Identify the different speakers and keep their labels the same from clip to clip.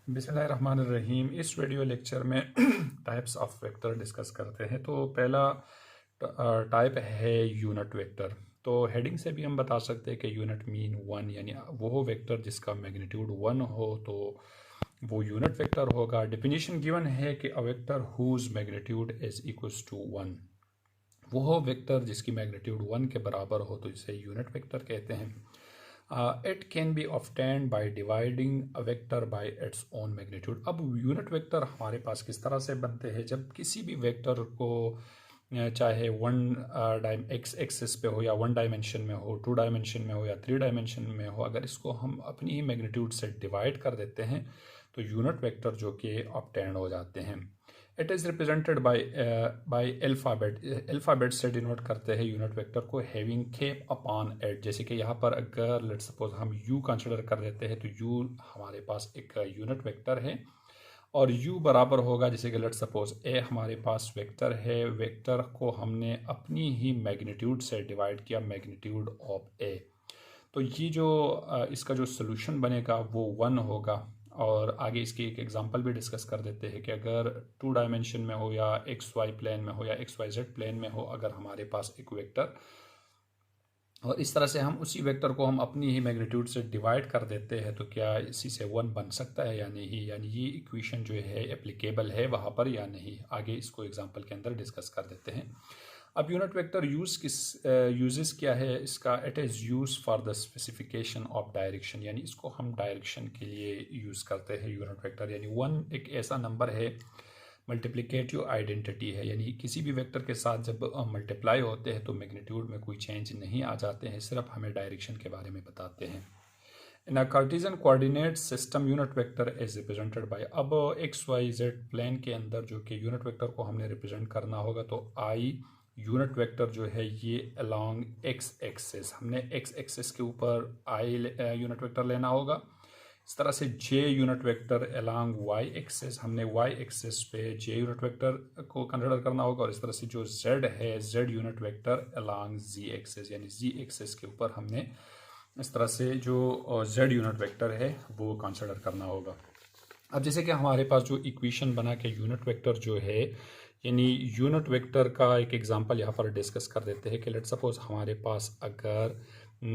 Speaker 1: बिस्मिल्लाहिर्रहमानिर्रहीम। इस video lecture में टाइप्स ऑफ वेक्टर डिस्कस करते हैं। तो पहला टाइप है यूनिट वेक्टर। तो हेडिंग से भी हम बता सकते हैं कि यूनिट मीन वन, यानी वो वेक्टर जिसका मैग्नीट्यूड वन हो तो वो यूनिट वेक्टर होगा। डेफिनेशन गिवन है कि a vector whose magnitude is equals to one, वो वेक्टर जिसकी मैग्नीट्यूड वन के बराबर हो तो इसे यूनिट वेक्टर कहते हैं। It can be obtained by dividing a vector by its own magnitude. अब यूनिट वेक्टर हमारे पास किस तरह से बनते हैं? जब किसी भी वेक्टर को चाहे वन एक्स एक्सिस पे हो या वन डायमेंशन में हो, टू डायमेंशन में हो या थ्री डायमेंशन में हो, अगर इसको हम अपनी ही मैग्नीट्यूड से डिवाइड कर देते हैं तो यूनिट वेक्टर जो कि ऑब्टेन्ड हो जाते हैं। It is represented by alphabet से डिनोट करते हैं यूनिट वेक्टर को, हैविंग के अपॉन एट। जैसे कि यहाँ पर अगर लेट्स सपोज हम यू कंसिडर कर लेते हैं तो यू हमारे पास एक यूनिट वेक्टर है और u बराबर होगा, जैसे कि लेट्स सपोज a हमारे पास वेक्टर है, वेक्टर को हमने अपनी ही मैग्नीट्यूड से डिवाइड किया, मैग्नीट्यूड ऑफ a। तो ये जो इसका जो सोल्यूशन बनेगा वो वन होगा। और आगे इसकी एक एग्जांपल भी डिस्कस कर देते हैं कि अगर टू डायमेंशन में हो या एक्स वाई प्लेन में हो या एक्स वाई जेड प्लेन में हो, अगर हमारे पास एक वेक्टर और इस तरह से हम उसी वेक्टर को हम अपनी ही मैग्नीट्यूड से डिवाइड कर देते हैं तो क्या इसी से वन बन सकता है या नहीं, यानी ये इक्वेशन जो है एप्लीकेबल है वहाँ पर या नहीं, आगे इसको एग्जांपल के अंदर डिस्कस कर देते हैं। अब यूनिट वेक्टर यूजेस क्या है इसका? It is use for the specification of direction, यानी इसको हम डायरेक्शन के लिए यूज़ करते हैं यूनिट वेक्टर। यानी वन एक ऐसा नंबर है, मल्टीप्लिकेटिव आइडेंटिटी है, यानी किसी भी वेक्टर के साथ जब मल्टीप्लाई होते हैं तो मैग्नीट्यूड में कोई चेंज नहीं आ जाते हैं, सिर्फ हमें डायरेक्शन के बारे में बताते हैं। In a Cartesian coordinate system unit vector is represented by, अब एक्स वाई जेड प्लेन के अंदर जो कि यूनिट वेक्टर को हमने रिप्रेजेंट करना होगा तो आई यूनिट वेक्टर जो है ये अलोंग एक्स एक्सिस, हमने एक्स एक्सिस के ऊपर आई यूनिट वेक्टर लेना होगा। इस तरह से J unit vector along Y axis, हमने वाई एक्सिस पे जे यूनिट वेक्टर को कंसिडर करना होगा। और इस तरह से जो जेड है, Z unit vector along Z axis, यानी जी एक्सिस के ऊपर हमने इस तरह से जो जेड यूनिट वेक्टर है वो कंसिडर करना होगा। अब जैसे कि हमारे पास जो इक्वेशन बना के यूनिट वेक्टर जो है, यानी यूनिट वेक्टर का एक एग्जांपल यहाँ पर डिस्कस कर देते हैं कि लेट सपोज हमारे पास अगर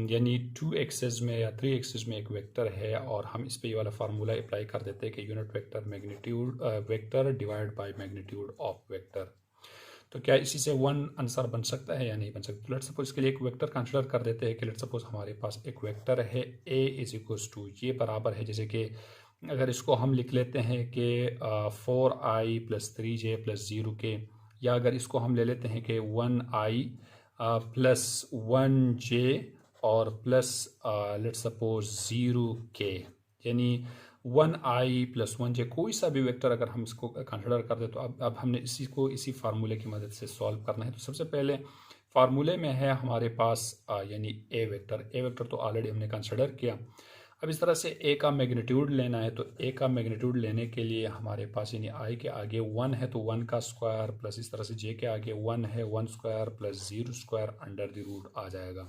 Speaker 1: यानी टू एक्सिस में या थ्री एक्सिस में एक वेक्टर है और हम इस पे ये वाला फार्मूला अप्लाई कर देते हैं कि unit vector magnitude vector divide by magnitude of vector, तो क्या इसी से वन आंसर बन सकता है या नहीं बन सकता? तो लेट सपोज इसके लिए एक वेक्टर कंसिडर कर देते हैं कि लेट सपोज हमारे पास एक वेक्टर है a इज इक्वल्स टू, ये बराबर है, जैसे कि अगर इसको हम लिख लेते हैं कि 4i plus 3j plus 0k, या अगर इसको हम ले लेते हैं कि 1i प्लस 1j और प्लस लेट सपोज 0k, यानी 1i प्लस 1j, कोई सा भी वेक्टर अगर हम इसको कंसिडर कर दे तो अब हमने इसी फार्मूले की मदद से सॉल्व करना है। तो सबसे पहले फार्मूले में है हमारे पास यानी ए वेक्टर तो ऑलरेडी हमने कंसिडर किया। अब इस तरह से ए का मैग्नीट्यूड लेना है, तो ए का मैग्नीट्यूड लेने के लिए हमारे पास यानी आई के आगे वन है तो वन का स्क्वायर प्लस इस तरह से जे के आगे वन है, one square plus 0 square under the root आ जाएगा।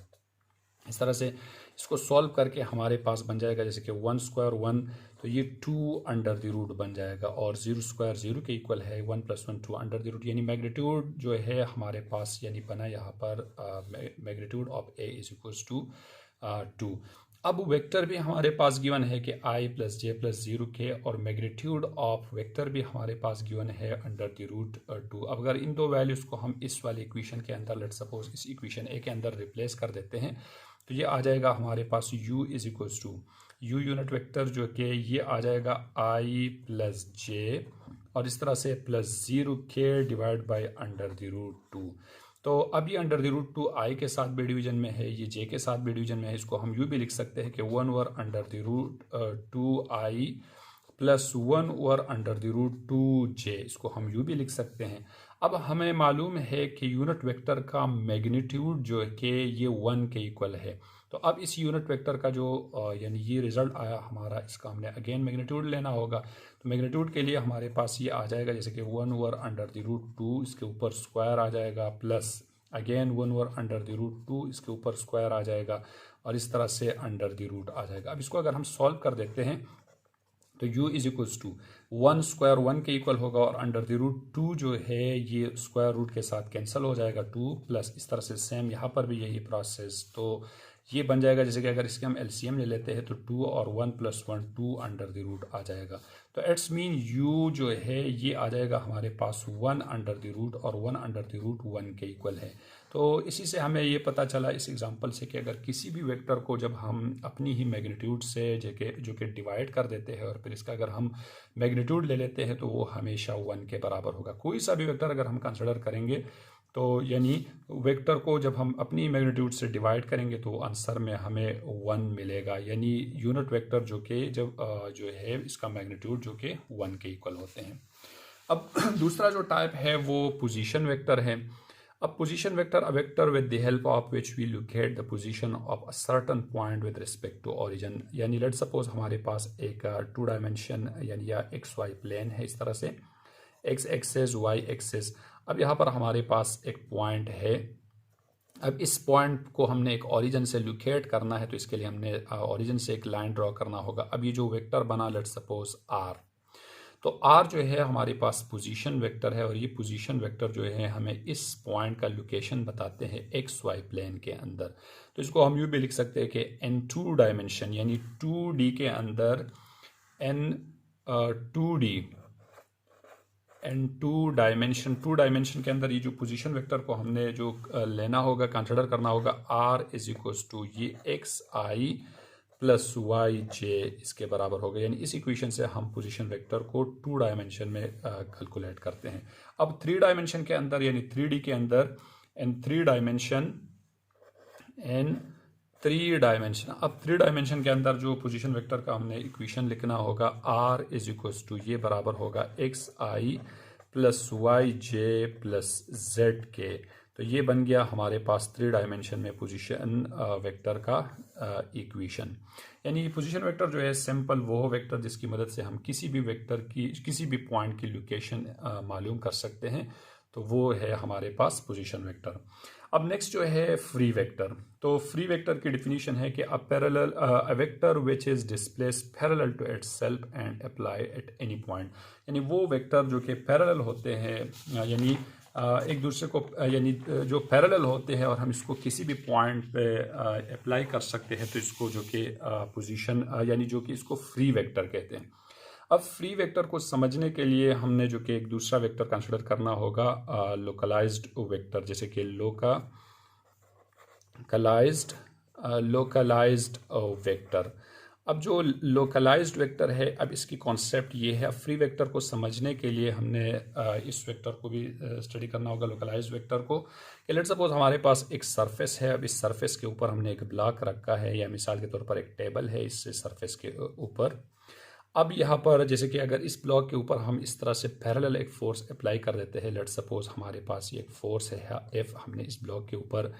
Speaker 1: इस तरह से इसको सॉल्व करके हमारे पास बन जाएगा जैसे कि वन स्क्वायर वन, तो ये टू अंडर द रूट बन जाएगा, और 0 स्क्वायर 0 के इक्वल है, one plus one to under the root, यानी मैग्नीट्यूड जो है हमारे पास यानी बना यहाँ पर magnitude of A is equals to 2। अब वेक्टर भी हमारे पास गिवन है कि आई प्लस जे प्लस 0k, और मैग्नीट्यूड ऑफ वेक्टर भी हमारे पास गिवन है अंडर द रूट 2। अब अगर इन दो वैल्यूज़ को हम इस वाली इक्वेशन के अंदर लेट सपोज इस इक्वेशन ए के अंदर रिप्लेस कर देते हैं तो ये आ जाएगा हमारे पास u is equals to U unit vector जो कि ये आ जाएगा i प्लस जे और इस तरह से plus 0k divide by under the root 2। तो अब ये अंडर द रूट 2 आई के साथ भी डिवीजन में है, ये जे के साथ भी डिवीजन में है, इसको हम यू भी लिख सकते हैं कि 1 over under the root 2i plus 1 over under the root 2j, इसको हम यू भी लिख सकते हैं। अब हमें मालूम है कि यूनिट वेक्टर का मैग्नीट्यूड जो है कि ये 1 के इक्वल है, तो अब इस यूनिट वेक्टर का जो यानी ये रिजल्ट आया हमारा, इसका हमने अगेन मैग्नीट्यूड लेना होगा। तो मैग्नीट्यूड के लिए हमारे पास ये आ जाएगा जैसे कि 1 ओवर अंडर द रूट 2, इसके ऊपर स्क्वायर आ जाएगा, plus again 1 over under the root 2, इसके ऊपर स्क्वायर आ जाएगा, और इस तरह से अंडर द रूट आ जाएगा। अब इसको अगर हम सॉल्व कर देते हैं तो u is equals to 1 square 1 के इक्वल होगा और अंडर द रूट 2 जो है ये स्क्वायर रूट के साथ कैंसिल हो जाएगा 2 प्लस इस तरह से सेम यहाँ पर भी यही प्रोसेस। तो ये बन जाएगा जैसे कि अगर इसके हम एलसीएम ले लेते हैं तो 2 और 1 प्लस 1 2 अंडर द रूट आ जाएगा। तो इट्स मीन u जो है ये आ जाएगा हमारे पास 1 अंडर द रूट और 1 अंडर द रूट 1 के इक्वल है। तो इसी से हमें ये पता चला इस एग्जांपल से कि अगर किसी भी वेक्टर को जब हम अपनी ही मैग्नीट्यूड से जो कि डिवाइड कर देते हैं और फिर इसका अगर हम मैग्नीट्यूड ले लेते हैं तो वो हमेशा 1 के बराबर होगा। कोई सा भी वेक्टर अगर हम कंसिडर करेंगे तो यानी वेक्टर को जब हम अपनी मैग्नीट्यूड से डिवाइड करेंगे तो आंसर में हमें 1 मिलेगा, यानी यूनिट वेक्टर जो कि जब जो है इसका मैग्नीट्यूड जो कि 1 के इक्वल होते हैं। अब दूसरा जो टाइप है वो पोजीशन वेक्टर है। अब position vector a vector with the help of which we locate the position of a certain point with respect to origin. यानी लेट्स सपोज हमारे पास एक 2 डायमेंशन यानी या एक्स वाई प्लेन है, इस तरह से एक्स एक्सेस वाई एक्सेस। अब यहाँ पर हमारे पास एक पॉइंट है। अब इस पॉइंट को हमने एक ओरिजिन से लोकेट करना है तो इसके लिए हमने ओरिजिन से एक लाइन ड्रॉ करना होगा। अब ये जो वेक्टर बना लेट्स सपोज आर, तो आर जो है हमारे पास पोजीशन वेक्टर है और ये पोजीशन वेक्टर जो है हमें इस पॉइंट का लोकेशन बताते हैं एक्स वाई प्लेन के अंदर। तो इसको हम यूँ भी लिख सकते हैं कि एन 2 डायमेंशन यानी 2D के अंदर एन 2D एंड 2 डायमेंशन के अंदर ये जो पोजीशन वेक्टर को हमने जो लेना होगा कंसिडर करना होगा आर इज इक्वल्स टू ये एक्स आई प्लस वाई जे इसके बराबर होगा। यानी इस इक्वेशन से हम पोजीशन वेक्टर को 2 डायमेंशन में कैलकुलेट करते हैं। अब 3 डायमेंशन के अंदर यानी 3D के अंदर एंड 3 डायमेंशन अब 3 डायमेंशन के अंदर जो पोजीशन वेक्टर का हमने इक्वेशन लिखना होगा आर इज इक्वल्स टू ये बराबर होगा एक्स आई प्लस वाई जे प्लस जेड के। तो ये बन गया हमारे पास 3 डायमेंशन में पोजीशन वेक्टर का इक्वेशन। यानी पोजीशन वेक्टर जो है सिंपल वो वेक्टर जिसकी मदद से हम किसी भी वेक्टर की किसी भी पॉइंट की लोकेशन मालूम कर सकते हैं, तो वो है हमारे पास पोजीशन वेक्टर। अब नेक्स्ट जो है फ्री वेक्टर। तो फ्री वेक्टर की डिफिनीशन है कि a vector which is displace parallel to itself and apply at any point. यानी वो वेक्टर जो कि पैरेलल होते हैं यानी एक दूसरे को यानी जो पैरेलल होते हैं और हम इसको किसी भी पॉइंट पे अप्लाई कर सकते हैं, तो इसको जो कि पोजीशन यानी जो कि इसको फ्री वेक्टर कहते हैं। अब फ्री वेक्टर को समझने के लिए हमने जो कि एक दूसरा वेक्टर कंसिडर करना होगा लोकलाइज्ड वेक्टर, जैसे कि लोकलाइज्ड वेक्टर। अब जो लोकलाइज्ड वेक्टर है, अब इसकी कॉन्सेप्ट ये है। अब फ्री वेक्टर को समझने के लिए हमने इस वेक्टर को भी स्टडी करना होगा लोकलाइज्ड वेक्टर को। कि लेट्स सपोज हमारे पास एक सरफेस है। अब इस सरफेस के ऊपर हमने एक ब्लॉक रखा है या मिसाल के तौर पर एक टेबल है इस सरफेस के ऊपर। अब यहाँ पर जैसे कि अगर इस ब्लॉक के ऊपर हम इस तरह से पैरेलल एक फोर्स अप्लाई कर देते हैं, लेट्स सपोज हमारे पास ये एक फोर्स है एफ, हमने इस ब्लॉक के ऊपर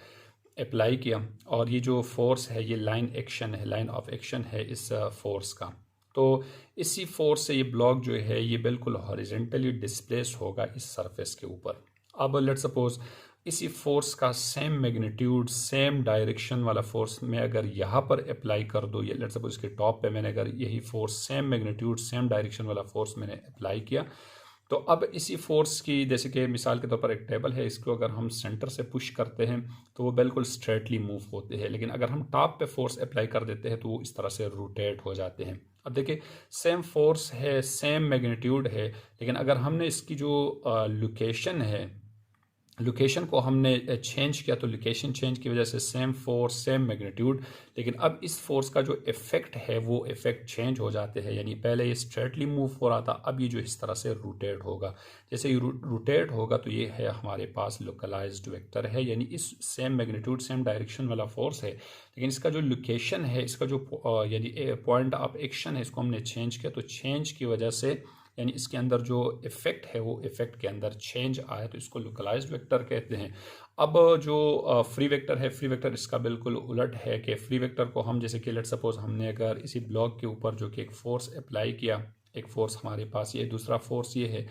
Speaker 1: अप्लाई किया और ये जो फोर्स है ये लाइन ऑफ एक्शन है इस फोर्स का। तो इसी फोर्स से ये ब्लॉक जो है ये बिल्कुल हॉरिजॉन्टली डिस्प्लेस होगा इस सरफेस के ऊपर। अब लेट्स सपोज इसी फोर्स का सेम मैग्नीट्यूड सेम डायरेक्शन वाला फोर्स मैं अगर यहाँ पर अप्लाई कर दूँ, ये लेट्स सपोज इसके टॉप पे मैंने अगर यही force same magnitude same direction वाला फोर्स मैंने अप्लाई किया, तो अब इसी फोर्स की जैसे कि मिसाल के तौर पर एक टेबल है, इसको अगर हम सेंटर से पुश करते हैं तो वो बिल्कुल स्ट्रेटली मूव होते हैं, लेकिन अगर हम टॉप पे फोर्स अप्लाई कर देते हैं तो वो इस तरह से रोटेट हो जाते हैं। अब देखिए सेम फोर्स है सेम मैग्नीट्यूड है, लेकिन अगर हमने इसकी जो लोकेशन को हमने चेंज किया तो लोकेशन चेंज की वजह से सेम फोर्स सेम मैग्नीट्यूड, लेकिन अब इस फोर्स का जो इफेक्ट है वो इफेक्ट चेंज हो जाते हैं। यानी पहले ये स्ट्रेटली मूव हो रहा था, अब ये जो इस तरह से रोटेट होगा। जैसे ये रोटेट होगा तो ये है हमारे पास लोकलाइज्ड वेक्टर है, यानी इस सेम मैग्नीट्यूड सेम डायरेक्शन वाला फोर्स है, लेकिन इसका जो लोकेशन है इसका जो यानी पॉइंट ऑफ एक्शन है इसको हमने चेंज किया, तो चेंज की वजह से यानी इसके अंदर जो इफेक्ट है वो इफेक्ट के अंदर चेंज आया, तो इसको लोकलाइज्ड वेक्टर कहते हैं। अब जो फ्री वेक्टर है, फ्री वेक्टर इसका बिल्कुल उलट है कि फ्री वेक्टर को हम जैसे कि लेट्स सपोज हमने अगर इसी ब्लॉक के ऊपर जो कि एक फोर्स अप्लाई किया, एक फोर्स हमारे पास ये दूसरा फोर्स ये है,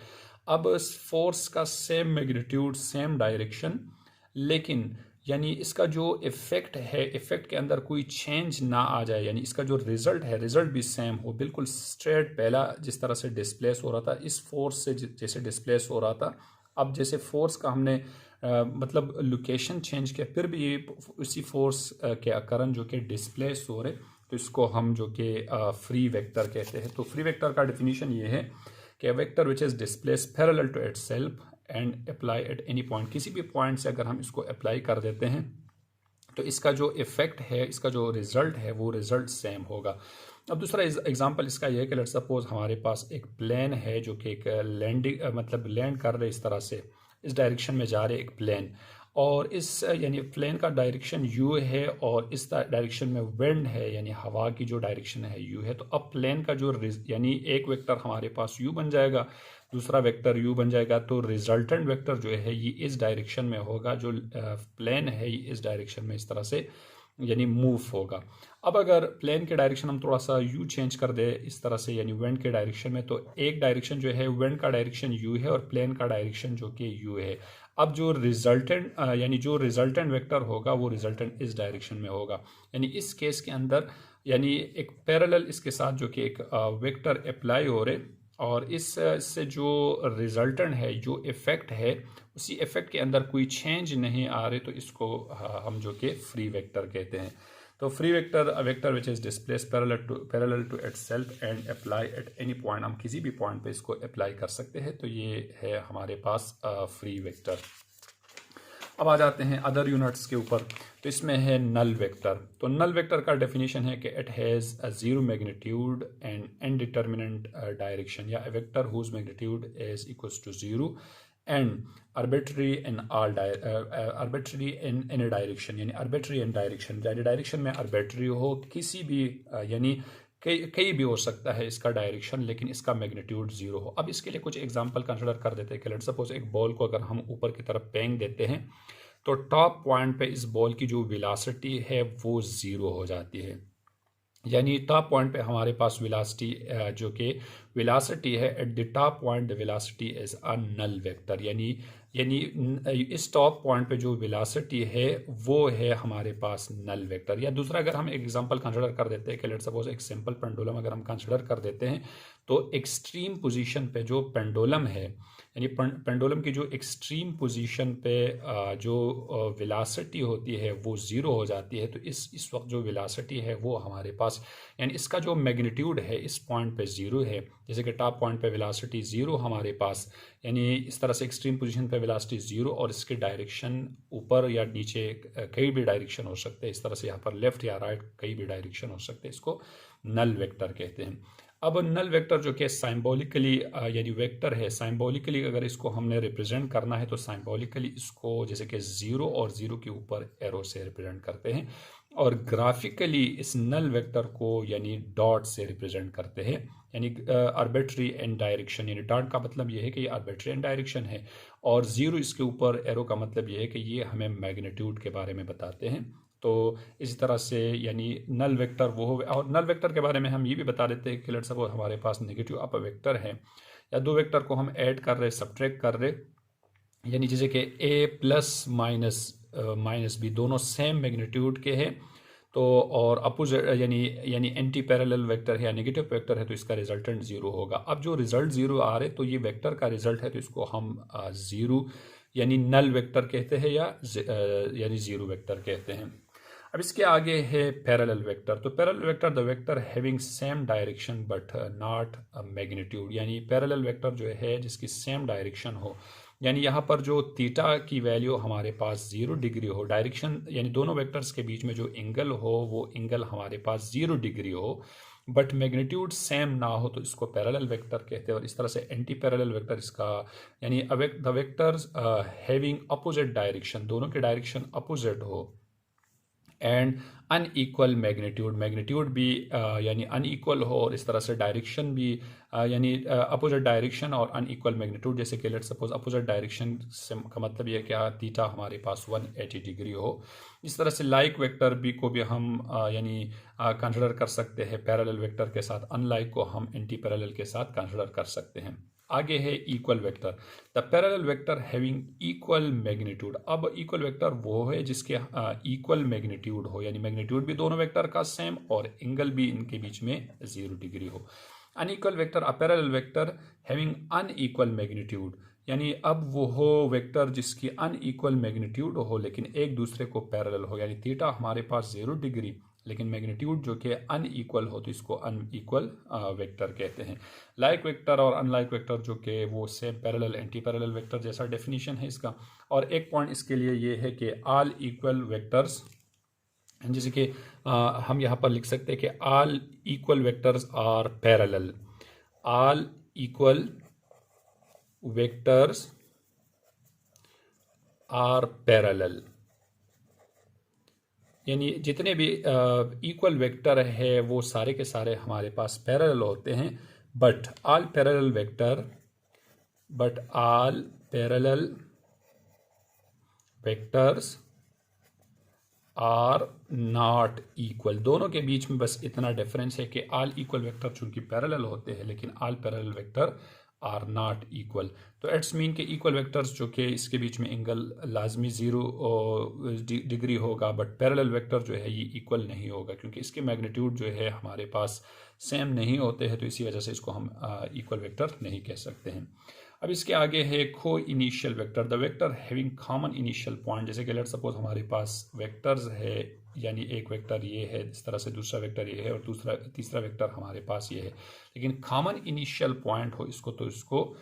Speaker 1: अब इस फोर्स का सेम मैग्नीट्यूड सेम डायरेक्शन, लेकिन यानी इसका जो इफ़ेक्ट है, इफ़ेक्ट के अंदर कोई चेंज ना आ जाए, यानी इसका जो रिज़ल्ट है, रिज़ल्ट भी सेम हो, बिल्कुल स्ट्रेट पहला जिस तरह से डिस्प्लेस हो रहा था इस फोर्स से जैसे डिस्प्लेस हो रहा था, अब जैसे फोर्स का हमने मतलब लोकेशन चेंज किया फिर भी ये उसी फोर्स के अकरन जो कि डिस्प्लेस हो रहे, तो इसको हम जो कि फ्री वेक्टर कहते हैं। तो फ्री वेक्टर का डेफिनेशन ये है कि vector which is displace parallel to itself and apply at any point, किसी भी पॉइंट से अगर हम इसको अप्लाई कर देते हैं तो इसका जो इफ़ेक्ट है, इसका जो रिज़ल्ट है वो रिज़ल्ट सेम होगा। अब दूसरा एग्जांपल इसका यह है कि लेट्स सपोज हमारे पास एक प्लेन है जो कि एक लैंडिंग मतलब लैंड कर रहे, इस तरह से इस डायरेक्शन में जा रहे एक प्लेन, और इस यानी प्लेन का डायरेक्शन यू है और इस डायरेक्शन में विंड है यानी हवा की जो डायरेक्शन है यू है। तो अब प्लेन का जो यानी एक वेक्टर हमारे पास यू बन जाएगा, दूसरा वेक्टर यू बन जाएगा, तो रिजल्टेंट वेक्टर जो है ये इस डायरेक्शन में होगा, जो प्लेन है ये इस डायरेक्शन में इस तरह से यानी मूव होगा। अब अगर प्लेन के डायरेक्शन हम थोड़ा सा यू चेंज कर दे इस तरह से यानी विंड के डायरेक्शन में, तो एक डायरेक्शन जो है विंड का डायरेक्शन यू है और प्लेन का डायरेक्शन जो कि यू है। अब जो रिजल्टेंट यानी जो रिजल्टेंट वेक्टर होगा वो रिजल्टेंट इस डायरेक्शन में होगा। यानी इस केस के अंदर यानी एक पैरेलल इसके साथ जो कि एक वेक्टर अप्लाई हो रहे, और इससे जो रिजल्टेंट है, जो इफ़ेक्ट है, उसी इफ़ेक्ट के अंदर कोई चेंज नहीं आ रहे, तो इसको हम जो कि फ्री वेक्टर कहते हैं। तो free vector vector which is displace parallel to itself and apply at any point, हम किसी भी पॉइंट पे इसको अप्लाई कर सकते हैं। तो ये है हमारे पास फ्री वेक्टर। अब आ जाते हैं अदर यूनिट्स के ऊपर। तो इसमें है नल वेक्टर। तो नल वेक्टर का डेफिनेशन है कि it has a zero magnitude and indeterminate direction, या vector whose magnitude is equals to zero and arbitrary in all arbitrary in any direction, यानी आर्बिट्ररी इन डायरेक्शन, डायरेक्शन में arbitrary हो किसी भी यानी कई भी हो सकता है इसका डायरेक्शन, लेकिन इसका मैग्नीट्यूड जीरो हो। अब इसके लिए कुछ एग्जांपल कंसिडर कर देते हैं कि लेट सपोज एक बॉल को अगर हम ऊपर की तरफ फेंक देते हैं तो टॉप पॉइंट पे इस बॉल की जो वेलोसिटी है वो ज़ीरो हो जाती है। यानी टॉप पॉइंट पे हमारे पास वेलोसिटी जो कि वेलोसिटी है at the top point, the velocity is a null vector, यानी इस टॉप पॉइंट पे जो वेलोसिटी है वो है हमारे पास नल वेक्टर। या दूसरा अगर हम एक एग्जांपल कंसिडर कर देते हैं कि लेट्स सपोज एक सिंपल पेंडुलम अगर हम कंसिडर कर देते हैं, तो एक्सट्रीम पोजीशन पे जो पेंडुलम है, यानी पेंडुलम की जो एक्सट्रीम पोजीशन पे जो वेलोसिटी होती है वो ज़ीरो हो जाती है। तो इस वक्त जो वेलोसिटी है वो हमारे पास, यानी इसका जो मैग्नीट्यूड है इस पॉइंट पे ज़ीरो है, जैसे कि टॉप पॉइंट पे वेलोसिटी ज़ीरो हमारे पास, यानी इस तरह से एक्सट्रीम पोजीशन पे वेलोसिटी ज़ीरो और इसके डायरेक्शन ऊपर या नीचे कई भी डायरेक्शन हो सकते हैं, इस तरह से यहाँ पर लेफ्ट या राइट कई भी डायरेक्शन हो सकते हैं, इसको नल वेक्टर कहते हैं। अब नल वेक्टर जो कि साइम्बोलिकली यानी वेक्टर है, साइम्बोलिकली अगर इसको हमने रिप्रेजेंट करना है तो साइम्बोलिकली इसको जैसे कि ज़ीरो और ज़ीरो के ऊपर एरो से रिप्रेजेंट करते हैं, और ग्राफिकली इस नल वेक्टर को यानी डॉट से रिप्रेजेंट करते हैं, यानी आर्बिट्ररी एंड डायरेक्शन, यानी डॉट का मतलब ये है कि ये आर्बिट्ररी एंड डायरेक्शन है, और ज़ीरो इसके ऊपर एरो का मतलब ये है कि ये हमें मैग्नीट्यूड के बारे में बताते हैं। तो इसी तरह से यानी नल वेक्टर वो हो, और नल वेक्टर के बारे में हम ये भी बता देते हैं कि लेट्स सपोज हमारे पास नेगेटिव अपर वेक्टर है, या दो वेक्टर को हम ऐड कर रहे, सब्ट्रैक्ट कर रहे, यानी जैसे कि ए प्लस माइनस बी दोनों सेम मैग्नीट्यूड के हैं, तो और अपोजिट यानी एंटी पैरेलल वेक्टर है या नेगेटिव वेक्टर है, तो इसका रिजल्टेंट ज़ीरो होगा। अब जो रिजल्ट ज़ीरो आ रहे तो ये वेक्टर का रिजल्ट है, तो इसको हम ज़ीरो यानी नल वेक्टर कहते हैं या यानी ज़ीरो वेक्टर कहते हैं। अब इसके आगे है पैरेलल वेक्टर। तो parallel vector the vector having same direction but not magnitude, यानी पैरेलल वेक्टर जो है जिसकी सेम डायरेक्शन हो, यानी यहाँ पर जो थीटा की वैल्यू हमारे पास 0 डिग्री हो, डायरेक्शन यानी दोनों वेक्टर्स के बीच में जो एंगल हो वो एंगल हमारे पास 0 डिग्री हो, बट मैग्नीट्यूड सेम ना हो, तो इसको पैरेलल वेक्टर कहते हैं। और इस तरह से एंटी पैरेलल वेक्टर इसका यानी the vectors having opposite direction, दोनों के डायरेक्शन अपोजिट हो, एंड अनइक्वल मैग्नीट्यूड भी यानी अनइक्वल हो, और इस तरह से डायरेक्शन भी यानी अपोजिट डायरेक्शन और अनइक्वल मैग्नीट्यूड, जैसे कि लेट्स सपोज अपोजिट डायरेक्शन से का मतलब ये क्या थीटा हमारे पास 180 डिग्री हो। इस तरह से लाइक वेक्टर भी को भी हम यानी कंसिडर कर सकते हैं पैरेलल वेक्टर के साथ, अनलाइक को हम एंटी पैरेलल के साथ कंसिडर कर सकते हैं। आगे है equal vector, the parallel vector having equal magnitude. अब इक्वल वेक्टर वो है जिसके इक्वल मैग्नीट्यूड हो, यानी मैग्नीट्यूड भी दोनों वेक्टर का सेम और एंगल भी इनके बीच में 0 डिग्री हो। Unequal vector, a parallel vector having unequal magnitude, यानी अब वो हो वेक्टर जिसकी अनइक्वल मैग्नीट्यूड हो लेकिन एक दूसरे को पैरेलल हो, यानी थीटा हमारे पास 0 डिग्री लेकिन मैग्नीट्यूड जो कि अनइक्वल हो तो इसको अनइक्वल वेक्टर कहते हैं। लाइक वेक्टर और अनलाइक वेक्टर जो कि वो same parallel anti parallel vector जैसा डेफिनेशन है इसका। और एक पॉइंट इसके लिए ये है कि ऑल इक्वल वेक्टर्स, जैसे कि हम यहाँ पर लिख सकते हैं कि all equal vectors are parallel, all equal vectors are parallel, यानी जितने भी इक्वल वेक्टर है वो सारे के सारे हमारे पास पैरेलल होते हैं। But all parallel vectors are not equal. दोनों के बीच में बस इतना डिफरेंस है कि ऑल इक्वल वेक्टर चूंकि पैरेलल होते हैं लेकिन all parallel vector are not equal. तो इट्स मीन के इक्वल वेक्टर्स जो कि इसके बीच में एंगल लाजमी 0 डिग्री होगा, बट पैरेलल वेक्टर जो है ये इक्वल नहीं होगा क्योंकि इसके मैग्नीट्यूड जो है हमारे पास सेम नहीं होते हैं, तो इसी वजह से इसको हम इक्वल वेक्टर नहीं कह सकते हैं। अब इसके आगे है को initial vector, the vector having common initial point. जैसे कि लेट्स सपोज हमारे पास वेक्टर्स है, यानी एक वेक्टर ये है, इस तरह से दूसरा वेक्टर ये है और तीसरा वेक्टर हमारे पास ये है, लेकिन कॉमन इनिशियल पॉइंट हो इसको तो इसको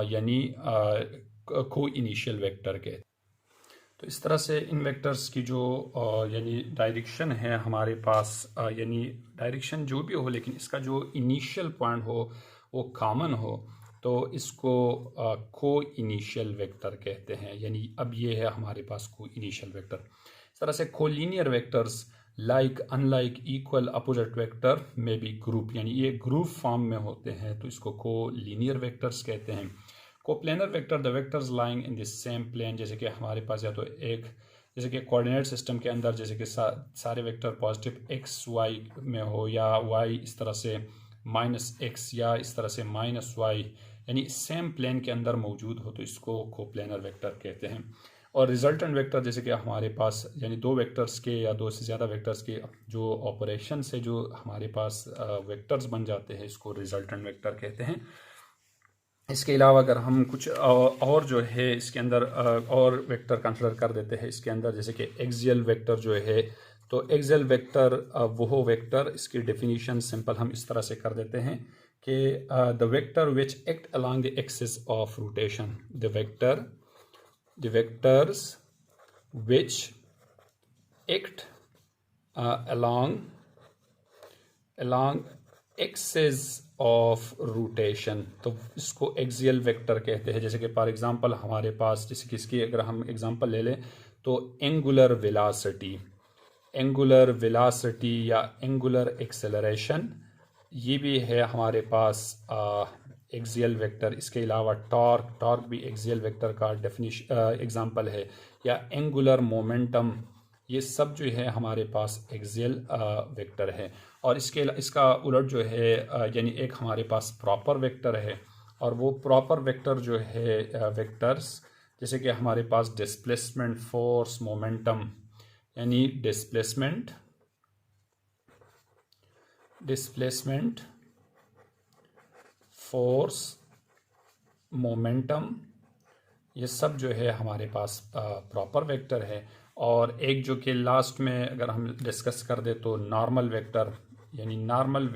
Speaker 1: यानी को इनिशियल वेक्टर कहते हैं। तो इस तरह से इन वेक्टर्स की जो यानी डायरेक्शन है हमारे पास, यानी डायरेक्शन जो भी हो लेकिन इसका जो इनिशियल पॉइंट हो वो कॉमन हो तो इसको को इनिशियल वेक्टर कहते हैं। यानी अब ये है हमारे पास को इनिशियल वेक्टर। इस तरह से collinear vectors like unlike equal opposite vector में भी ग्रुप, यानी ये ग्रुप फॉर्म में होते हैं तो इसको को लीनियर वेक्टर्स कहते हैं। Coplanar vector, the vectors lying in the same plane, जैसे कि हमारे पास या तो एक जैसे कि कोऑर्डिनेट सिस्टम के अंदर जैसे कि सारे वेक्टर पॉजिटिव एक्स वाई में हो या वाई इस तरह से माइनस एक्स या इस तरह से माइनस वाई, यानी सेम प्लेन के अंदर मौजूद हो तो इसको कोप्लेनर वेक्टर कहते हैं। और रिजल्टेंट वेक्टर जैसे कि हमारे पास यानी दो वेक्टर्स के या दो से ज़्यादा वेक्टर्स के जो ऑपरेशन से जो हमारे पास वेक्टर्स बन जाते हैं इसको रिजल्टेंट वेक्टर कहते हैं। इसके अलावा अगर हम कुछ और जो है इसके अंदर और वेक्टर कंसिडर कर देते हैं इसके अंदर, जैसे कि एक्सियल वेक्टर जो है, तो एक्सियल वेक्टर वो वेक्टर, इसकी डेफिनेशन सिंपल हम इस तरह से कर देते हैं कि the vector which act along the axis of rotation, the vectors which act along axis of rotation, तो इसको एक्सियल वेक्टर कहते हैं। जैसे कि फॉर एग्जांपल हमारे पास जैसे कि इसकी अगर हम एग्जांपल ले लें तो एंगुलर वेलासिटी या एंगुलर एक्सेलरेशन, ये भी है हमारे पास एक्सियल वेक्टर। इसके अलावा टॉर्क भी एक्सियल वेक्टर का डेफिनेशन एग्जांपल है, या एंगुलर मोमेंटम, ये सब जो है हमारे पास एक्सियल वेक्टर है। और इसका उलट जो है यानी एक हमारे पास प्रॉपर वेक्टर है, और वो प्रॉपर वेक्टर जो है वेक्टर्स जैसे कि हमारे पास डिस्प्लेसमेंट, फोर्स, मोमेंटम, यानी डिस्प्लेसमेंट, फोर्स, मोमेंटम, ये सब जो है हमारे पास प्रॉपर वेक्टर है। और एक जो कि लास्ट में अगर हम डिस्कस कर दे तो नॉर्मल वेक्टर, यानी नॉर्मल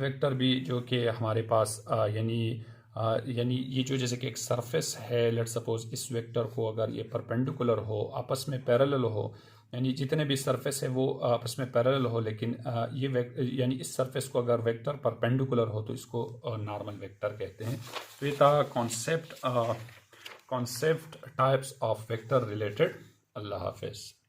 Speaker 1: वेक्टर भी जो कि हमारे पास यानी ये जो जैसे कि एक सरफेस है, लेट्स सपोज इस वेक्टर को अगर ये परपेंडिकुलर हो, आपस में पैरेलल हो, यानी जितने भी सरफेस है वो आपस में पैरेलल हो, लेकिन यानी इस सरफेस को अगर वेक्टर परपेंडिकुलर हो तो इसको नॉर्मल वेक्टर कहते हैं। तो ये था concept types of vector related. अल्लाह हाफिज़।